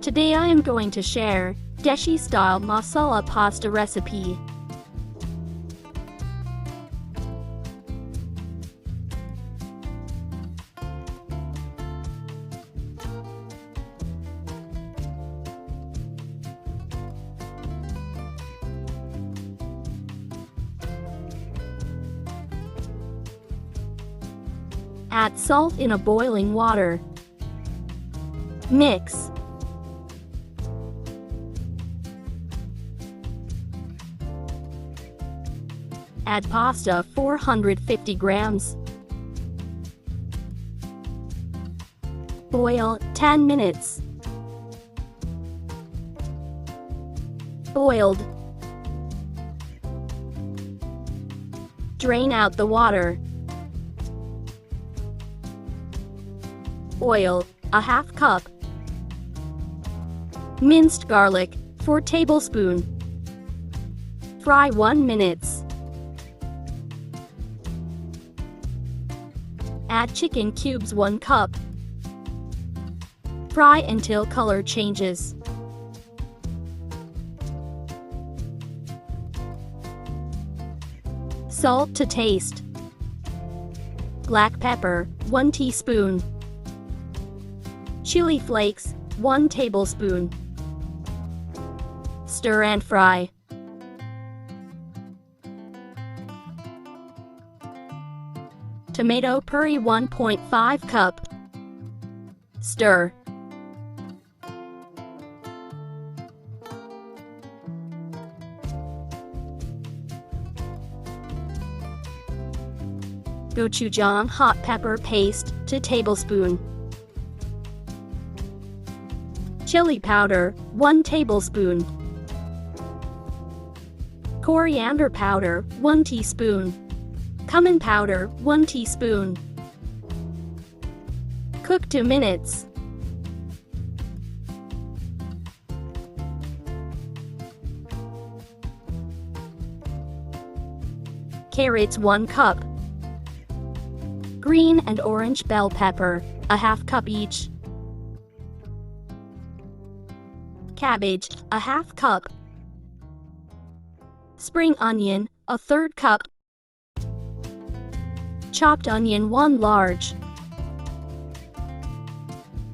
Today I am going to share Deshi style masala pasta recipe. Add salt in a boiling water. Mix. Add pasta 450 grams. Boil 10 minutes. Boiled. Drain out the water. Oil, a half cup. Minced garlic, 4 tablespoons. Fry 1 minute. Add chicken cubes 1 cup. Fry until color changes. Salt to taste. Black pepper, 1 teaspoon. Chili flakes, 1 tablespoon. Stir and fry. Tomato puree 1.5 cup. Stir. Gochujang hot pepper paste 2 tablespoon. Chili powder 1 tablespoon. Coriander powder 1 teaspoon. Cumin powder 1 teaspoon. Cook 2 minutes. Carrots 1 cup. Green and orange bell pepper, a half cup each. Cabbage, a half cup. Spring onion, a 1/3 cup. Chopped onion 1 large.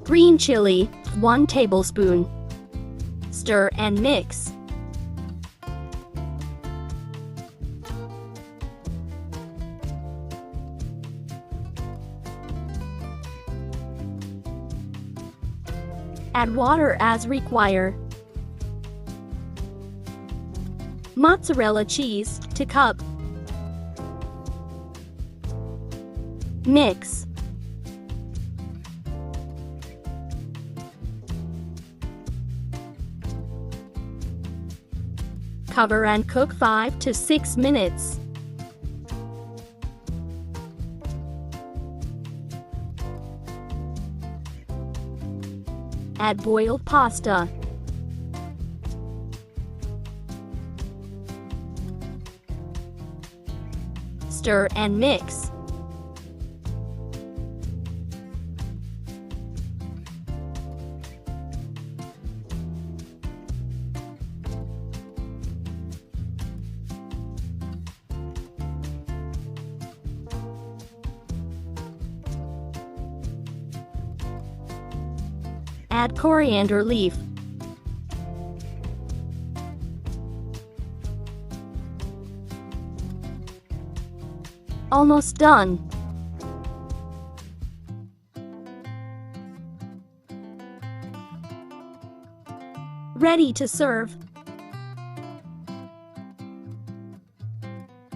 Green chili, 1 tablespoon. Stir and mix. Add water as required. Mozzarella cheese 2 cup. Mix. Cover and cook 5 to 6 minutes. Add boiled pasta. Stir and mix. Add coriander leaf. Almost done. Ready to serve.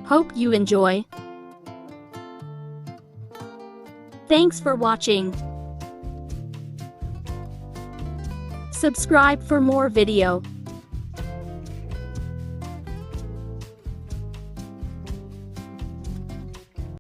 Hope you enjoy. Thanks for watching. Subscribe for more video.